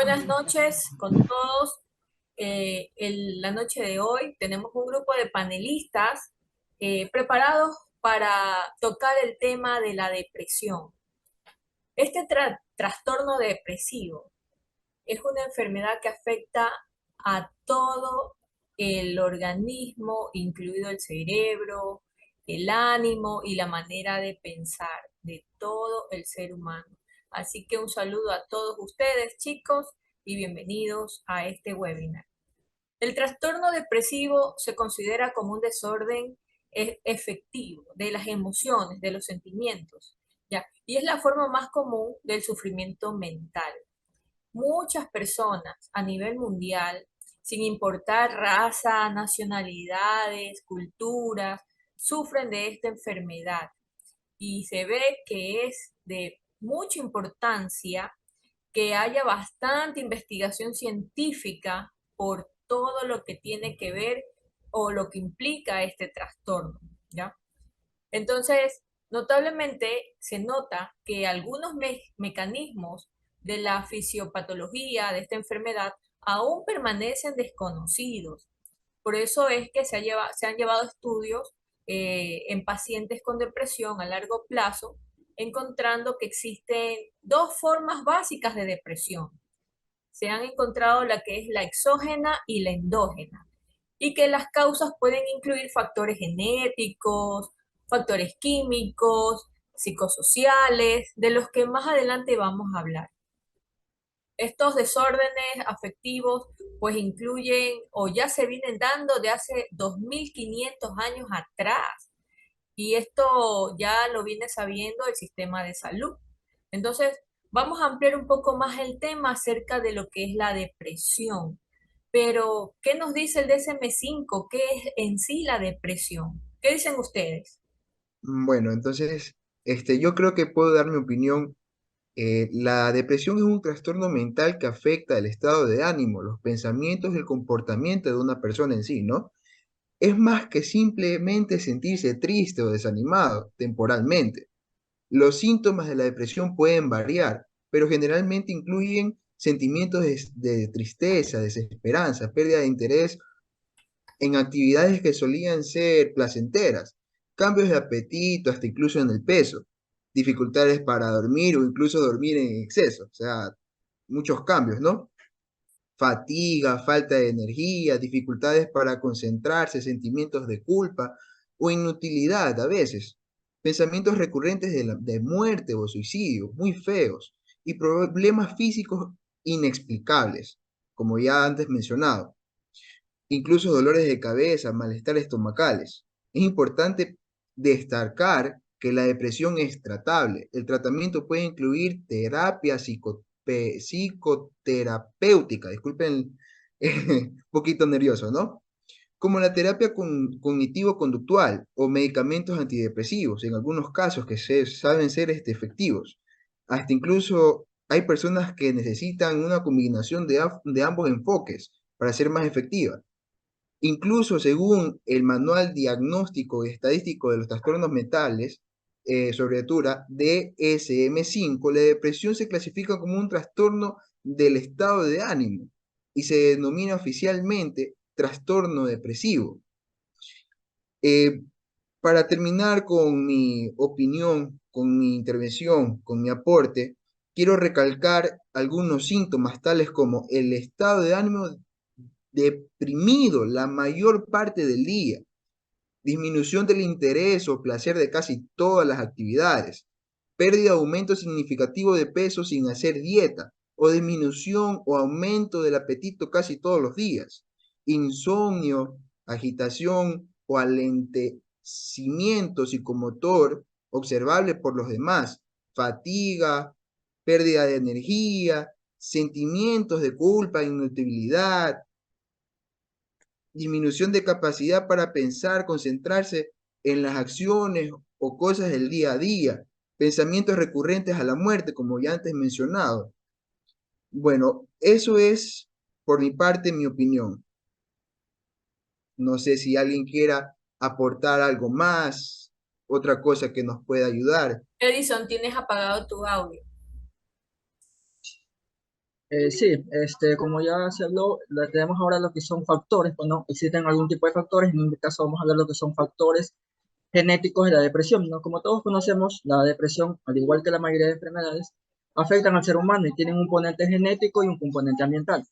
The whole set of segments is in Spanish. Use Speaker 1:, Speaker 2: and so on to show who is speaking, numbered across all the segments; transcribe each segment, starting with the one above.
Speaker 1: Buenas noches con todos. La noche de hoy tenemos un grupo de panelistas preparados para tocar el tema de la depresión. Este trastorno depresivo es una enfermedad que afecta a todo el organismo, incluido el cerebro, el ánimo y la manera de pensar de todo el ser humano. Así que un saludo a todos ustedes, chicos, y bienvenidos a este webinar. El trastorno depresivo se considera como un desorden efectivo de las emociones, de los sentimientos, ¿ya? Y es la forma más común del sufrimiento mental. Muchas personas a nivel mundial, sin importar raza, nacionalidades, culturas, sufren de esta enfermedad y se ve que es de mucha importancia que haya bastante investigación científica por todo lo que tiene que ver o lo que implica este trastorno, ¿ya? Entonces, notablemente se nota que algunos mecanismos de la fisiopatología de esta enfermedad aún permanecen desconocidos. Por eso es que se han llevado estudios en pacientes con depresión a largo plazo, encontrando que existen dos formas básicas de depresión. Se han encontrado la que es la exógena y la endógena, y que las causas pueden incluir factores genéticos, factores químicos, psicosociales, de los que más adelante vamos a hablar. Estos desórdenes afectivos pues incluyen o ya se vienen dando de hace 2500 años atrás, y esto ya lo viene sabiendo el sistema de salud. Entonces, vamos a ampliar un poco más el tema acerca de lo que es la depresión. Pero, ¿qué nos dice el DSM-5? ¿Qué es en sí la depresión? ¿Qué dicen ustedes?
Speaker 2: Bueno, entonces, yo creo que puedo dar mi opinión. La depresión es un trastorno mental que afecta el estado de ánimo, los pensamientos y el comportamiento de una persona en sí, ¿no? Es más que simplemente sentirse triste o desanimado temporalmente. Los síntomas de la depresión pueden variar, pero generalmente incluyen sentimientos de tristeza, desesperanza, pérdida de interés en actividades que solían ser placenteras, cambios de apetito, hasta incluso en el peso, dificultades para dormir o incluso dormir en exceso, o sea, muchos cambios, ¿no? Fatiga, falta de energía, dificultades para concentrarse, sentimientos de culpa o inutilidad a veces, pensamientos recurrentes de muerte o suicidio, muy feos, y problemas físicos inexplicables, como ya antes mencionado, incluso dolores de cabeza, malestar estomacales. Es importante destacar que la depresión es tratable. El tratamiento puede incluir terapia psicoterapéutica, disculpen, un poquito nervioso, ¿no? Como la terapia cognitivo-conductual o medicamentos antidepresivos, en algunos casos que saben ser efectivos. Hasta incluso hay personas que necesitan una combinación de ambos enfoques para ser más efectiva. Incluso según el Manual Diagnóstico y Estadístico de los Trastornos Mentales, sobre abreviatura DSM-5, la depresión se clasifica como un trastorno del estado de ánimo y se denomina oficialmente trastorno depresivo. Eh, para terminar con mi opinión, con mi intervención, con mi aporte, quiero recalcar algunos síntomas tales como el estado de ánimo deprimido la mayor parte del día, disminución del interés o placer de casi todas las actividades, pérdida o aumento significativo de peso sin hacer dieta, o disminución o aumento del apetito casi todos los días, insomnio, agitación o alentecimiento psicomotor observable por los demás, fatiga, pérdida de energía, sentimientos de culpa, inutilidad, disminución de capacidad para pensar, concentrarse en las acciones o cosas del día a día, pensamientos recurrentes a la muerte, como ya antes mencionado. Bueno, eso es por mi parte mi opinión. No sé si alguien quiera aportar algo más, otra cosa que nos pueda ayudar.
Speaker 1: Edison, tienes apagado tu audio.
Speaker 3: Sí, como ya se habló, tenemos ahora lo que son factores. Bueno, existen algún tipo de factores. En este caso vamos a hablar de lo que son factores genéticos de la depresión, ¿no? Como todos conocemos, la depresión, al igual que la mayoría de enfermedades, afectan al ser humano y tienen un componente genético y un componente ambiental.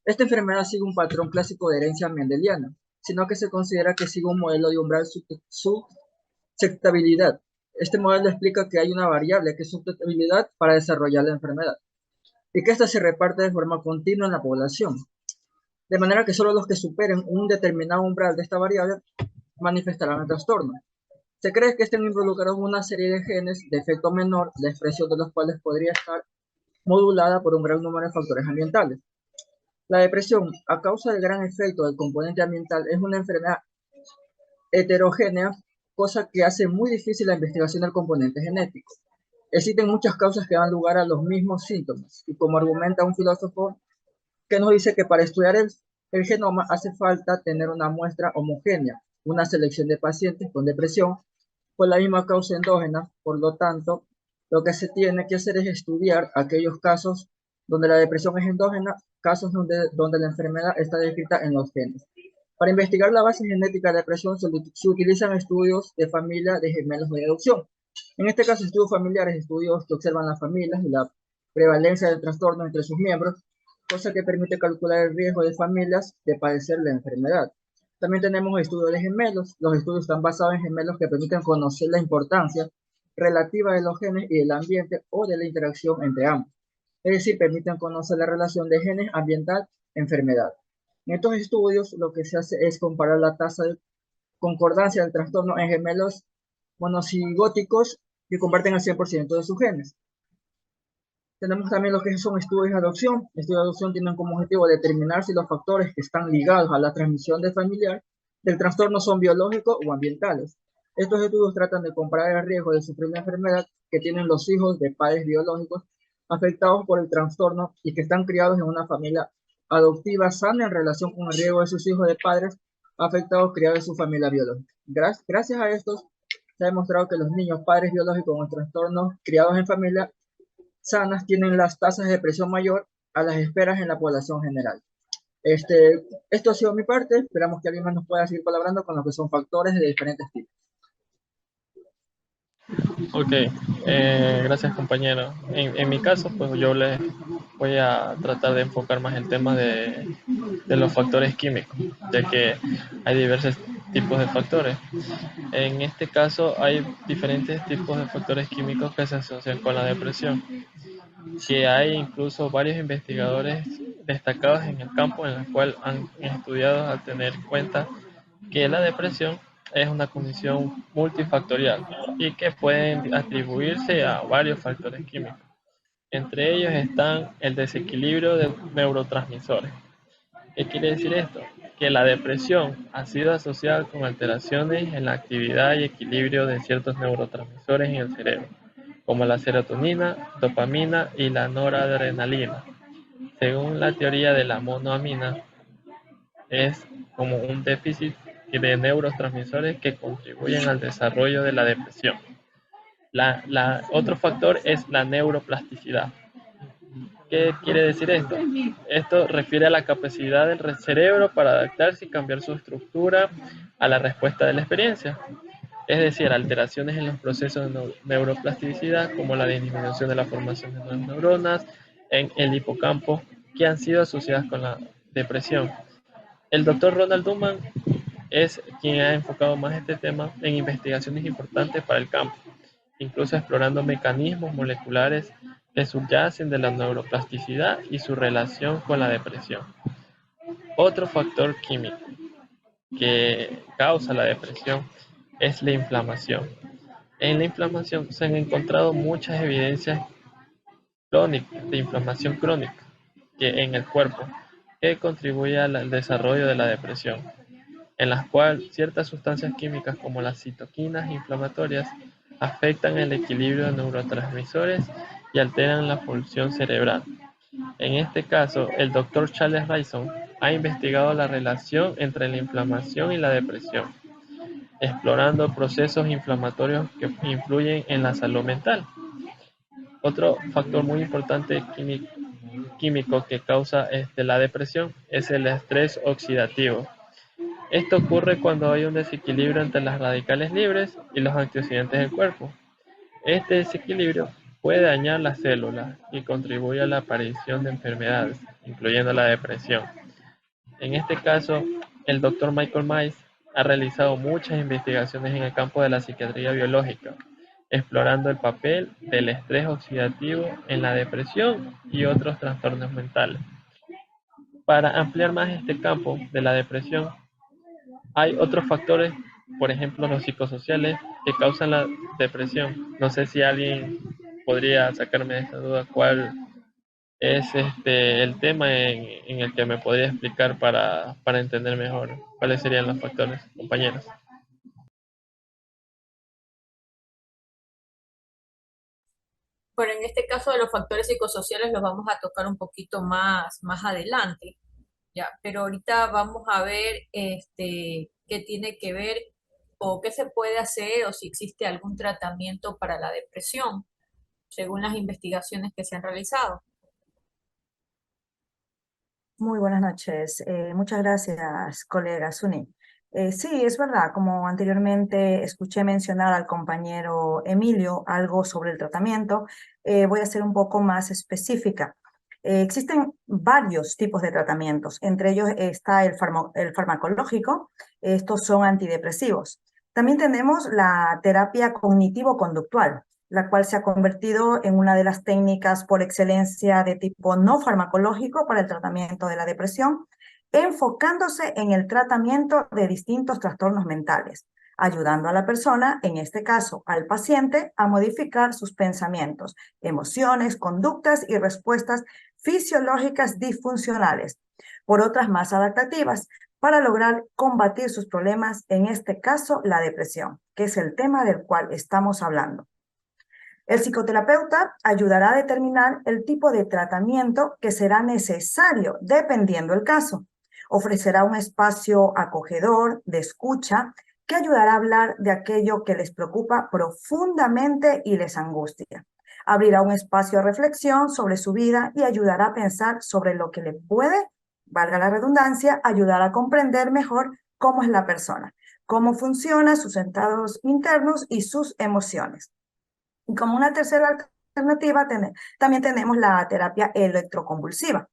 Speaker 3: Esta enfermedad sigue un patrón clásico de herencia mendeliana, sino que se considera que sigue un modelo de umbral susceptibilidad. Este modelo explica que hay una variable que es susceptibilidad para desarrollar la enfermedad y que ésta se reparte de forma continua en la población, de manera que solo los que superen un determinado umbral de esta variable manifestarán el trastorno. Se cree que estén involucrados una serie de genes de efecto menor, la expresión de los cuales podría estar modulada por un gran número de factores ambientales. La depresión, a causa del gran efecto del componente ambiental, es una enfermedad heterogénea, cosa que hace muy difícil la investigación del componente genético. Existen muchas causas que dan lugar a los mismos síntomas, y como argumenta un filósofo que nos dice que para estudiar el genoma hace falta tener una muestra homogénea, una selección de pacientes con depresión por la misma causa endógena. Por lo tanto, lo que se tiene que hacer es estudiar aquellos casos donde la depresión es endógena, casos donde la enfermedad está descrita en los genes. Para investigar la base genética de la depresión se utilizan estudios de familia de gemelos de adopción. En este caso, estudios familiares, estudios que observan las familias y la prevalencia del trastorno entre sus miembros, cosa que permite calcular el riesgo de familias de padecer la enfermedad. También tenemos estudios de gemelos. Los estudios están basados en gemelos que permiten conocer la importancia relativa de los genes y del ambiente o de la interacción entre ambos. Es decir, permiten conocer la relación de genes, ambiental, enfermedad. En estos estudios lo que se hace es comparar la tasa de concordancia del trastorno en gemelos monocigóticos que comparten el 100% de sus genes. Tenemos también lo que son estudios de adopción. Estudios de adopción tienen como objetivo determinar si los factores que están ligados a la transmisión de familiar del trastorno son biológicos o ambientales. Estos estudios tratan de comparar el riesgo de sufrir la enfermedad que tienen los hijos de padres biológicos afectados por el trastorno y que están criados en una familia adoptiva sana en relación con el riesgo de sus hijos de padres afectados criados en su familia biológica. Gracias a estos se ha demostrado que los niños padres biológicos con trastornos criados en familia sanas tienen las tasas de depresión mayor a las esperas en la población general. Esto ha sido mi parte. Esperamos que alguien más nos pueda seguir colaborando con lo que son factores de diferentes tipos.
Speaker 4: Ok, gracias compañero. En mi caso, pues yo les voy a tratar de enfocar más el tema de los factores químicos, ya que hay diversos tipos de factores. En este caso hay diferentes tipos de factores químicos que se asocian con la depresión, que hay incluso varios investigadores destacados en el campo en el cual han estudiado a tener en cuenta que la depresión es una condición multifactorial y que pueden atribuirse a varios factores químicos. Entre ellos están el desequilibrio de neurotransmisores. ¿Qué quiere decir esto? Que la depresión ha sido asociada con alteraciones en la actividad y equilibrio de ciertos neurotransmisores en el cerebro, como la serotonina, dopamina y la noradrenalina. Según la teoría de la monoamina, es como un déficit de neurotransmisores que contribuyen al desarrollo de la depresión. Otro factor es la neuroplasticidad. ¿Qué quiere decir esto? Esto refiere a la capacidad del cerebro para adaptarse y cambiar su estructura a la respuesta de la experiencia. Es decir, alteraciones en los procesos de neuroplasticidad, como la disminución de la formación de nuevas neuronas en el hipocampo, que han sido asociadas con la depresión. El doctor Ronald Duman es quien ha enfocado más este tema en investigaciones importantes para el campo, incluso explorando mecanismos moleculares que subyacen de la neuroplasticidad y su relación con la depresión. Otro factor químico que causa la depresión es la inflamación. En la inflamación se han encontrado muchas evidencias crónicas de inflamación crónica en el cuerpo que contribuye al desarrollo de la depresión, en las cuales ciertas sustancias químicas como las citoquinas inflamatorias afectan el equilibrio de neurotransmisores y alteran la función cerebral. En este caso, el Dr. Charles Rayson ha investigado la relación entre la inflamación y la depresión, explorando procesos inflamatorios que influyen en la salud mental. Otro factor muy importante químico químico que causa la depresión es el estrés oxidativo. Esto ocurre cuando hay un desequilibrio entre las radicales libres y los antioxidantes del cuerpo. Este desequilibrio puede dañar las células y contribuye a la aparición de enfermedades, incluyendo la depresión. En este caso, el Dr. Michael Myers ha realizado muchas investigaciones en el campo de la psiquiatría biológica, explorando el papel del estrés oxidativo en la depresión y otros trastornos mentales. Para ampliar más este campo de la depresión, hay otros factores, por ejemplo los psicosociales, que causan la depresión. No sé si alguien podría sacarme de esta duda cuál es el tema en el que me podría explicar para entender mejor cuáles serían los factores, compañeros.
Speaker 1: Pero en este caso de los factores psicosociales los vamos a tocar un poquito más adelante, ¿ya? Pero ahorita vamos a ver qué tiene que ver o qué se puede hacer o si existe algún tratamiento para la depresión, según las investigaciones que se han realizado.
Speaker 5: Muy buenas noches. Muchas gracias, colega Suni. Sí, es verdad, como anteriormente escuché mencionar al compañero Emilio algo sobre el tratamiento, voy a ser un poco más específica. Existen varios tipos de tratamientos, entre ellos está el farmacológico, estos son antidepresivos. También tenemos la terapia cognitivo-conductual, la cual se ha convertido en una de las técnicas por excelencia de tipo no farmacológico para el tratamiento de la depresión, enfocándose en el tratamiento de distintos trastornos mentales, ayudando a la persona, en este caso al paciente, a modificar sus pensamientos, emociones, conductas y respuestas fisiológicas disfuncionales por otras más adaptativas para lograr combatir sus problemas, en este caso la depresión, que es el tema del cual estamos hablando. El psicoterapeuta ayudará a determinar el tipo de tratamiento que será necesario dependiendo del caso. Ofrecerá un espacio acogedor, de escucha, que ayudará a hablar de aquello que les preocupa profundamente y les angustia. Abrirá un espacio de reflexión sobre su vida y ayudará a pensar sobre lo que le puede, valga la redundancia, ayudar a comprender mejor cómo es la persona, cómo funcionan sus estados internos y sus emociones. Y como una tercera alternativa, también tenemos la terapia electroconvulsiva,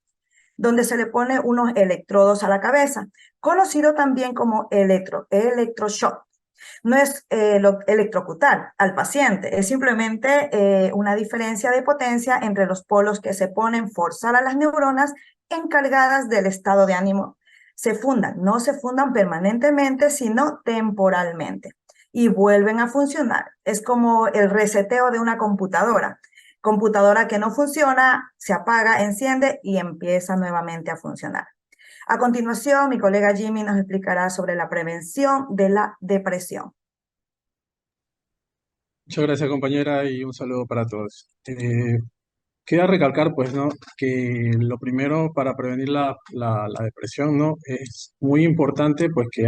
Speaker 5: donde se le pone unos electrodos a la cabeza, conocido también como electroshock. No es electrocutar al paciente, es simplemente una diferencia de potencia entre los polos que se ponen, forzar a las neuronas encargadas del estado de ánimo. No se fundan permanentemente, sino temporalmente y vuelven a funcionar. Es como el reseteo de una computadora. Computadora que no funciona, se apaga, enciende y empieza nuevamente a funcionar. A continuación, mi colega Jimmy nos explicará sobre la prevención de la depresión.
Speaker 6: Muchas gracias, compañera, y un saludo para todos. Queda recalcar, pues, ¿no? Que lo primero para prevenir la depresión, ¿no? Es muy importante, pues, que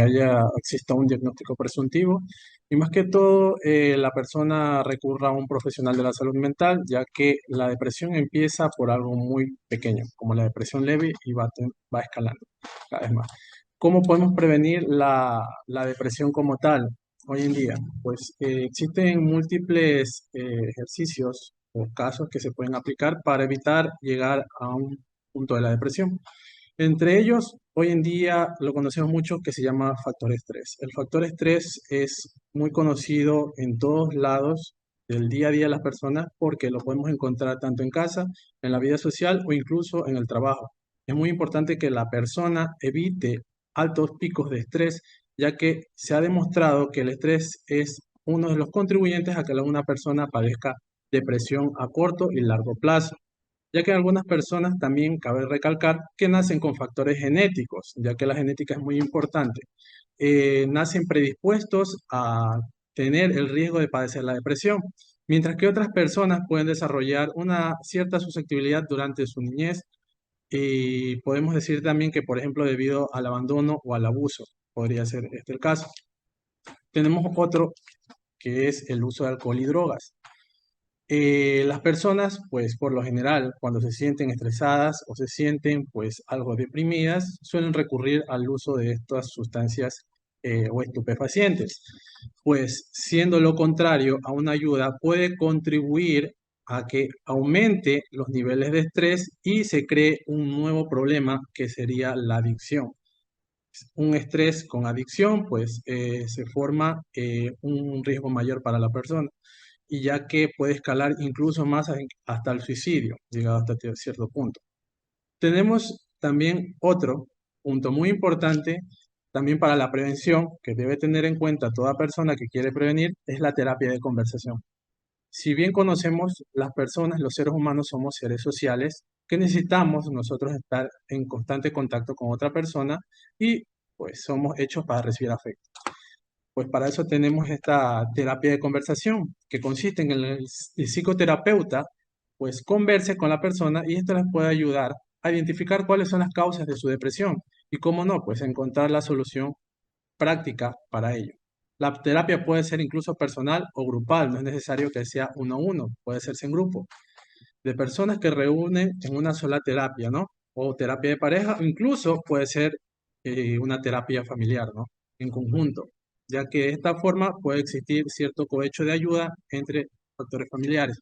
Speaker 6: exista un diagnóstico presuntivo y más que todo, la persona recurra a un profesional de la salud mental, ya que la depresión empieza por algo muy pequeño, como la depresión leve y va escalando cada vez más. ¿Cómo podemos prevenir la depresión como tal hoy en día? Pues existen múltiples ejercicios o casos que se pueden aplicar para evitar llegar a un punto de la depresión. Entre ellos, hoy en día lo conocemos mucho que se llama factor estrés. El factor estrés es muy conocido en todos lados del día a día de las personas porque lo podemos encontrar tanto en casa, en la vida social o incluso en el trabajo. Es muy importante que la persona evite altos picos de estrés, ya que se ha demostrado que el estrés es uno de los contribuyentes a que una persona padezca depresión a corto y largo plazo, ya que algunas personas también cabe recalcar que nacen con factores genéticos, ya que la genética es muy importante. Nacen predispuestos a tener el riesgo de padecer la depresión, mientras que otras personas pueden desarrollar una cierta susceptibilidad durante su niñez y podemos decir también que, por ejemplo, debido al abandono o al abuso, podría ser este el caso. Tenemos otro que es el uso de alcohol y drogas. Las personas, pues por lo general, cuando se sienten estresadas o se sienten pues algo deprimidas, suelen recurrir al uso de estas sustancias o estupefacientes. Pues siendo lo contrario a una ayuda, puede contribuir a que aumente los niveles de estrés y se cree un nuevo problema que sería la adicción. Un estrés con adicción, pues se forma un riesgo mayor para la persona y ya que puede escalar incluso más hasta el suicidio, llegado hasta cierto punto. Tenemos también otro punto muy importante, también para la prevención, que debe tener en cuenta toda persona que quiere prevenir, es la terapia de conversación. Si bien conocemos las personas, los seres humanos somos seres sociales, que necesitamos nosotros estar en constante contacto con otra persona y pues somos hechos para recibir afecto. Pues para eso tenemos esta terapia de conversación, que consiste en el psicoterapeuta, pues converse con la persona y esto les puede ayudar a identificar cuáles son las causas de su depresión y cómo no, pues encontrar la solución práctica para ello. La terapia puede ser incluso personal o grupal, no es necesario que sea uno a uno, puede serse en grupo, de personas que reúnen en una sola terapia, ¿no? O terapia de pareja, o incluso puede ser una terapia familiar, ¿no? En conjunto, ya que de esta forma puede existir cierto cohecho de ayuda entre factores familiares.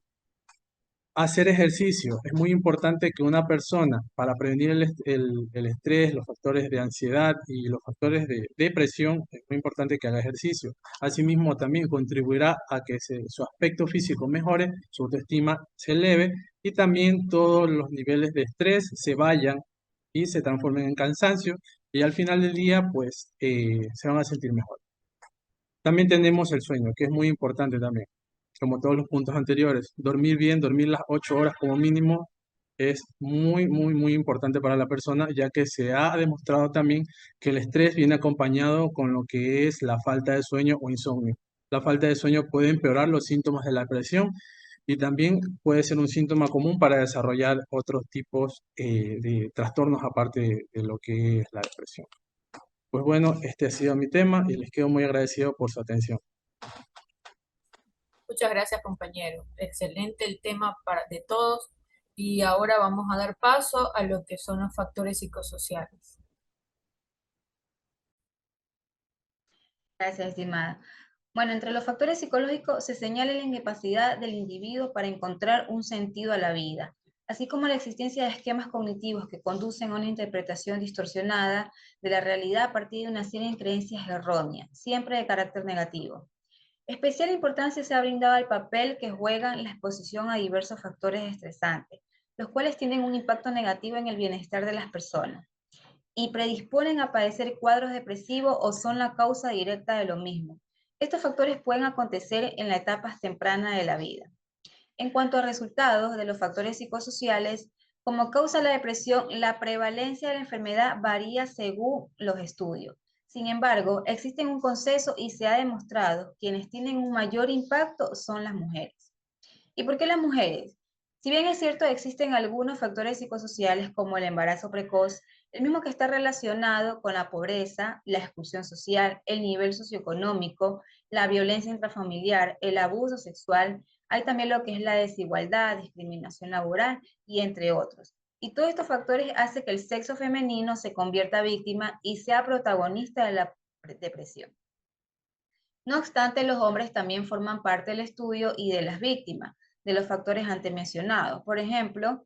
Speaker 6: Hacer ejercicio. Es muy importante que una persona, para prevenir el estrés, los factores de ansiedad y los factores de depresión, es muy importante que haga ejercicio. Asimismo, también contribuirá a que su aspecto físico mejore, su autoestima se eleve y también todos los niveles de estrés se vayan y se transformen en cansancio y al final del día, pues, se van a sentir mejor. También tenemos el sueño, que es muy importante también, como todos los puntos anteriores. Dormir bien, dormir las 8 horas como mínimo, es muy, muy, muy importante para la persona, ya que se ha demostrado también que el estrés viene acompañado con lo que es la falta de sueño o insomnio. La falta de sueño puede empeorar los síntomas de la depresión y también puede ser un síntoma común para desarrollar otros tipos de trastornos aparte de lo que es la depresión. Pues bueno, este ha sido mi tema y les quedo muy agradecido por su atención.
Speaker 1: Muchas gracias, compañero. Excelente el tema de todos. Y ahora vamos a dar paso a lo que son los factores psicosociales.
Speaker 7: Gracias, estimada. Bueno, entre los factores psicológicos se señala la incapacidad del individuo para encontrar un sentido a la vida, así como la existencia de esquemas cognitivos que conducen a una interpretación distorsionada de la realidad a partir de una serie de creencias erróneas, siempre de carácter negativo. Especial importancia se ha brindado al papel que juegan la exposición a diversos factores estresantes, los cuales tienen un impacto negativo en el bienestar de las personas y predisponen a padecer cuadros depresivos o son la causa directa de lo mismo. Estos factores pueden acontecer en las etapas tempranas de la vida. En cuanto a resultados de los factores psicosociales, como causa la depresión, la prevalencia de la enfermedad varía según los estudios. Sin embargo, existe un consenso y se ha demostrado que quienes tienen un mayor impacto son las mujeres. ¿Y por qué las mujeres? Si bien es cierto, existen algunos factores psicosociales como el embarazo precoz, el mismo que está relacionado con la pobreza, la exclusión social, el nivel socioeconómico, la violencia intrafamiliar, el abuso sexual, hay también lo que es la desigualdad, discriminación laboral y entre otros. Y todos estos factores hacen que el sexo femenino se convierta víctima y sea protagonista de la depresión. No obstante, los hombres también forman parte del estudio y de las víctimas de los factores antes mencionados. Por ejemplo,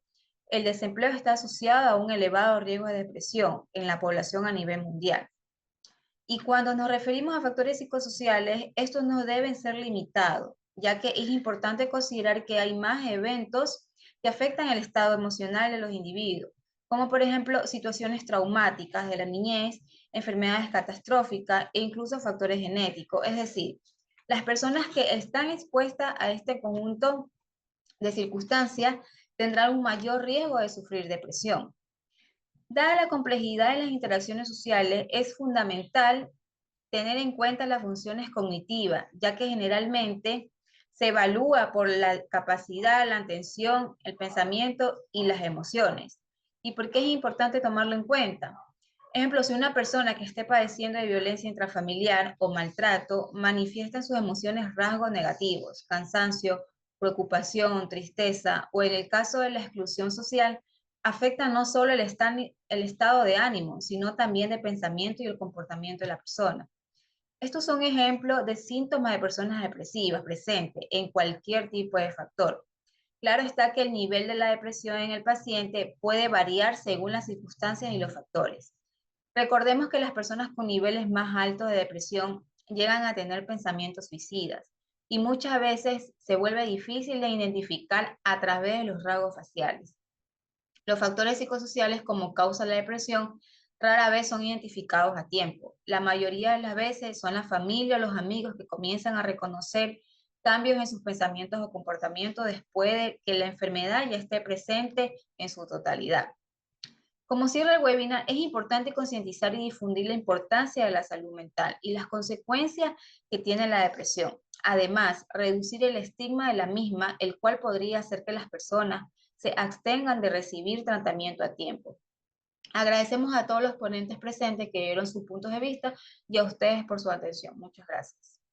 Speaker 7: el desempleo está asociado a un elevado riesgo de depresión en la población a nivel mundial. Y cuando nos referimos a factores psicosociales, estos no deben ser limitados, ya que es importante considerar que hay más eventos que afectan el estado emocional de los individuos, como por ejemplo situaciones traumáticas de la niñez, enfermedades catastróficas e incluso factores genéticos. Es decir, las personas que están expuestas a este conjunto de circunstancias tendrán un mayor riesgo de sufrir depresión. Dada la complejidad de las interacciones sociales, es fundamental tener en cuenta las funciones cognitivas, ya que generalmente se evalúa por la capacidad, la atención, el pensamiento y las emociones. ¿Y por qué es importante tomarlo en cuenta? Ejemplo, si una persona que esté padeciendo de violencia intrafamiliar o maltrato manifiesta en sus emociones rasgos negativos, cansancio, preocupación, tristeza o en el caso de la exclusión social, afecta no solo el estado de ánimo, sino también de pensamiento y el comportamiento de la persona. Estos son ejemplos de síntomas de personas depresivas presentes en cualquier tipo de factor. Claro está que el nivel de la depresión en el paciente puede variar según las circunstancias y los factores. Recordemos que las personas con niveles más altos de depresión llegan a tener pensamientos suicidas y muchas veces se vuelve difícil de identificar a través de los rasgos faciales. Los factores psicosociales como causa de la depresión rara vez son identificados a tiempo. La mayoría de las veces son la familia o los amigos que comienzan a reconocer cambios en sus pensamientos o comportamientos después de que la enfermedad ya esté presente en su totalidad. Como cierre el webinar, es importante concientizar y difundir la importancia de la salud mental y las consecuencias que tiene la depresión. Además, reducir el estigma de la misma, el cual podría hacer que las personas se abstengan de recibir tratamiento a tiempo. Agradecemos a todos los ponentes presentes que dieron sus puntos de vista y a ustedes por su atención. Muchas gracias.